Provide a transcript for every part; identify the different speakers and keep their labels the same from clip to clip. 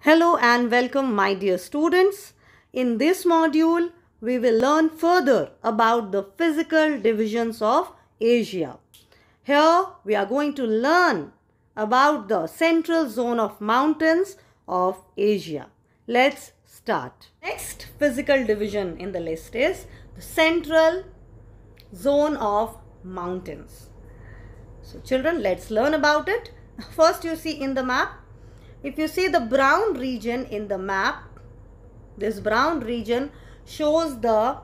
Speaker 1: Hello and welcome, my dear students. In this module, we will learn further about the physical divisions of Asia. Here, we are going to learn about the central zone of mountains of Asia. Let's start. Next physical division in the list is the central zone of mountains. So, children, let's learn about it. First, you see in the map. If you see the brown region in the map, this brown region shows the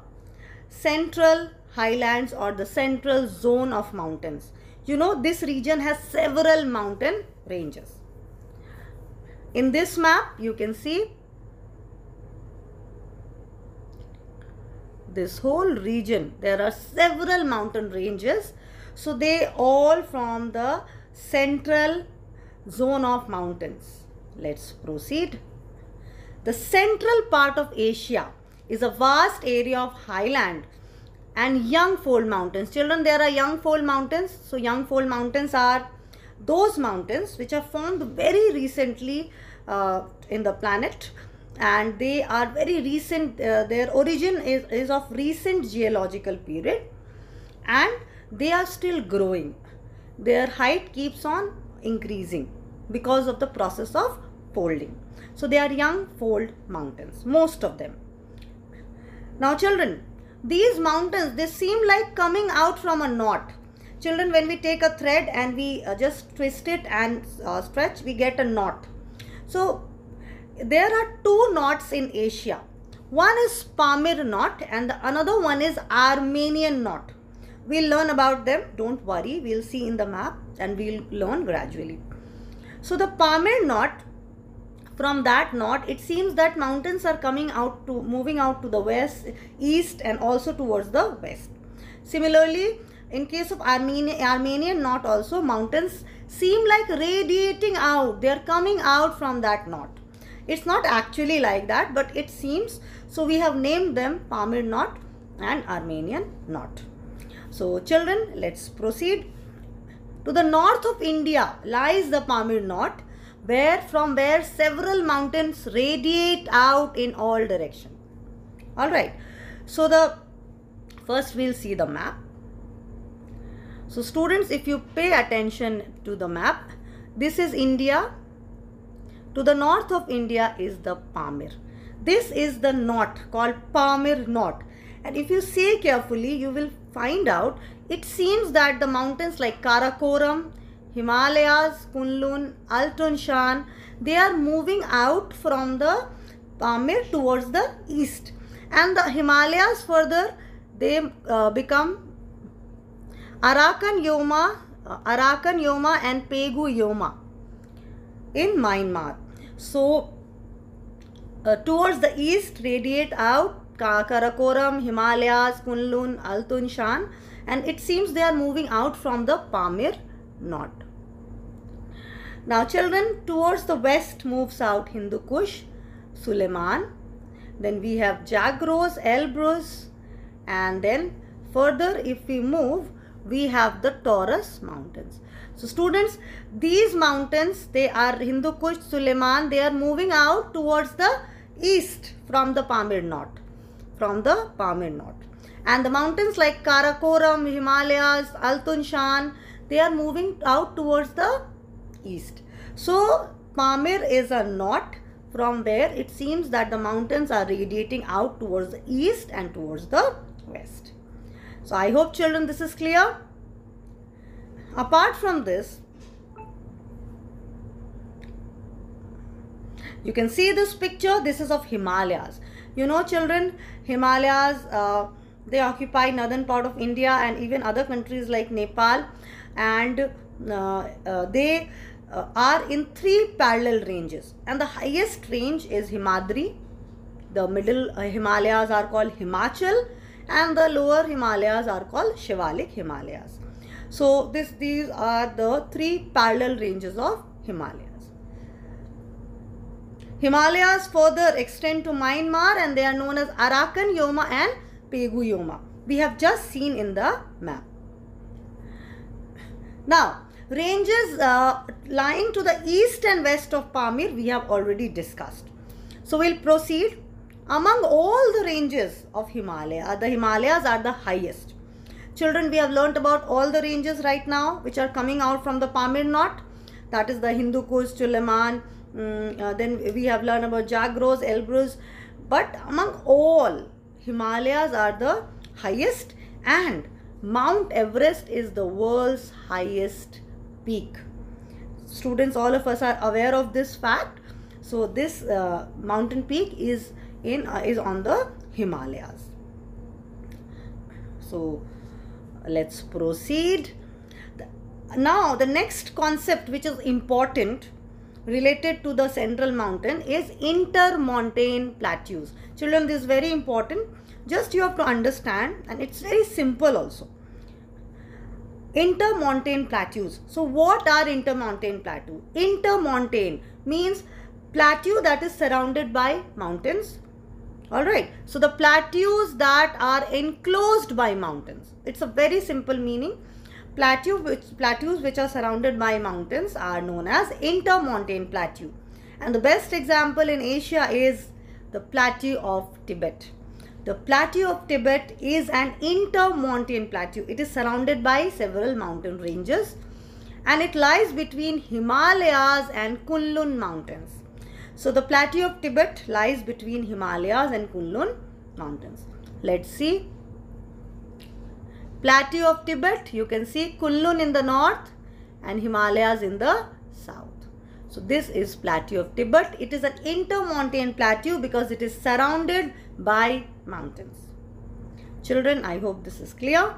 Speaker 1: central highlands or the central zone of mountains. You know, this region has several mountain ranges. In this map, you can see this whole region. There are several mountain ranges. So, they all form the central zone of mountains. Let's proceed. The central part of Asia is a vast area of highland and young fold mountains. Children, there are young fold mountains. So, young fold mountains are those mountains which are formed very recently in the planet, and they are very recent. Their origin is of recent geological period, and they are still growing. Their height keeps on increasing because of the process of folding. So they are young fold mountains, most of them. Now children, these mountains, they seem like coming out from a knot. Children, when we take a thread and we just twist it and stretch, we get a knot. So there are two knots in Asia. One is Pamir knot and the another one is Armenian knot. We'll learn about them. Don't worry. We'll see in the map and we'll learn gradually. So the Pamir knot, from that knot, it seems that mountains are moving out to the west, east, and also towards the west. Similarly, in case of Armenian knot also, mountains seem like radiating out. They are coming out from that knot. It's not actually like that, but it seems. So we have named them Pamir knot and Armenian knot. So children, let's proceed. To the north of India lies the Pamir knot, from where several mountains radiate out in all directions. Alright, so first we'll see the map. So students, if you pay attention to the map, this is India. To the north of India is the Pamir. This is the knot called Pamir knot. And if you see carefully, you will find out it seems that the mountains like Karakoram, Himalayas, Kunlun, Altun Shan, they are moving out from the Pamir towards the east. And the Himalayas further, they become Arakan Yoma and Pegu Yoma in Myanmar. So, towards the east radiate out Karakoram, Himalayas, Kunlun, Altun Shan, and it seems they are moving out from the Pamir knot. Now children, towards the west moves out Hindu Kush, Suleiman, then we have Zagros, Elbrus, and then further if we move, we have the Taurus mountains. So students, these mountains, they are Hindu Kush, Suleiman, they are moving out towards the east from the Pamir knot. And the mountains like Karakoram, Himalayas, Altun Shan, they are moving out towards the east. So Pamir is a knot from where it seems that the mountains are radiating out towards the east and towards the west. So I hope children this is clear. Apart from this, you can see this picture. This is of Himalayas. You know children, Himalayas, they occupy northern part of India and even other countries like Nepal, and they are in three parallel ranges, and the highest range is Himadri. The middle Himalayas are called Himachal, and the lower Himalayas are called Shivalik Himalayas. So these are the three parallel ranges of Himalayas. Himalayas further extend to Myanmar and they are known as Arakan Yoma and Pegu Yoma. We have just seen in the map. Now, Ranges lying to the east and west of Pamir we have already discussed. So we'll proceed. Among all the ranges of Himalaya, the Himalayas are the highest. Children, we have learnt about all the ranges right now which are coming out from the Pamir knot. That is the Hindu Kush, Sulayman. Then we have learned about Zagros, Elbrus. But among all, Himalayas are the highest, and Mount Everest is the world's highest peak. Students, all of us are aware of this fact. So this mountain peak is on the Himalayas. So let's proceed. Now the next concept which is important related to the central mountain is intermontane plateaus. Children, this is very important. Just you have to understand, and it's very simple also. Intermontane plateaus. So what are intermontane plateaus? Intermontane means plateau that is surrounded by mountains. Alright, so the plateaus that are enclosed by mountains. It's a very simple meaning. Plateaus which are surrounded by mountains are known as intermontane plateau. And the best example in Asia is the plateau of Tibet. The plateau of Tibet is an intermontane plateau. It is surrounded by several mountain ranges, and it lies between Himalayas and Kunlun mountains. So the plateau of Tibet lies between Himalayas and Kunlun mountains. Let's see. Plateau of Tibet, you can see Kunlun in the north and Himalayas in the south. So this is plateau of Tibet. It is an intermontane plateau because it is surrounded by mountains. Children, I hope this is clear.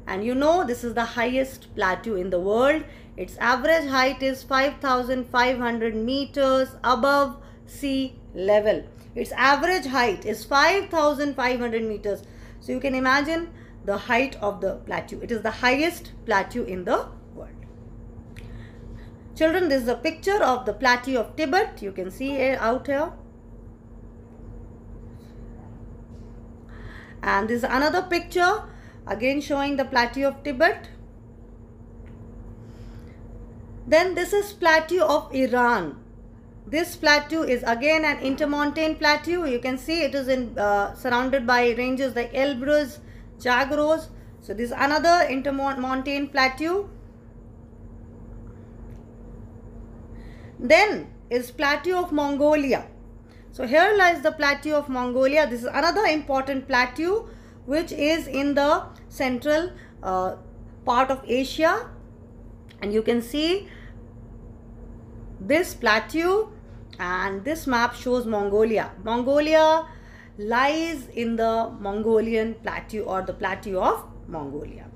Speaker 1: And you know, this is the highest plateau in the world. Its average height is 5,500 meters above sea level. Its average height is 5,500 meters. So you can imagine the height of the plateau. It is the highest plateau in the world. Children, this is a picture of the plateau of Tibet. You can see it out here. And this is another picture again showing the plateau of Tibet. Then this is plateau of Iran. This plateau is again an intermontane plateau. You can see it is surrounded by ranges like Elbrus, Zagros. So this is another intermontane plateau. Then is plateau of Mongolia. So here lies the plateau of Mongolia. This is another important plateau which is in the central part of Asia, and you can see this plateau, and this map shows Mongolia. Mongolia lies in the Mongolian plateau or the plateau of Mongolia.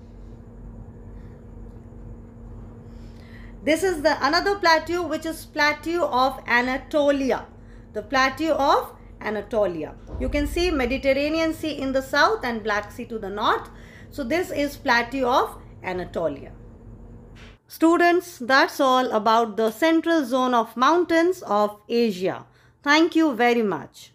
Speaker 1: This is the another plateau which is plateau of Anatolia. The plateau of Anatolia. You can see Mediterranean Sea in the south and Black Sea to the north. So this is plateau of Anatolia. Students, that's all about the central zone of mountains of Asia. Thank you very much.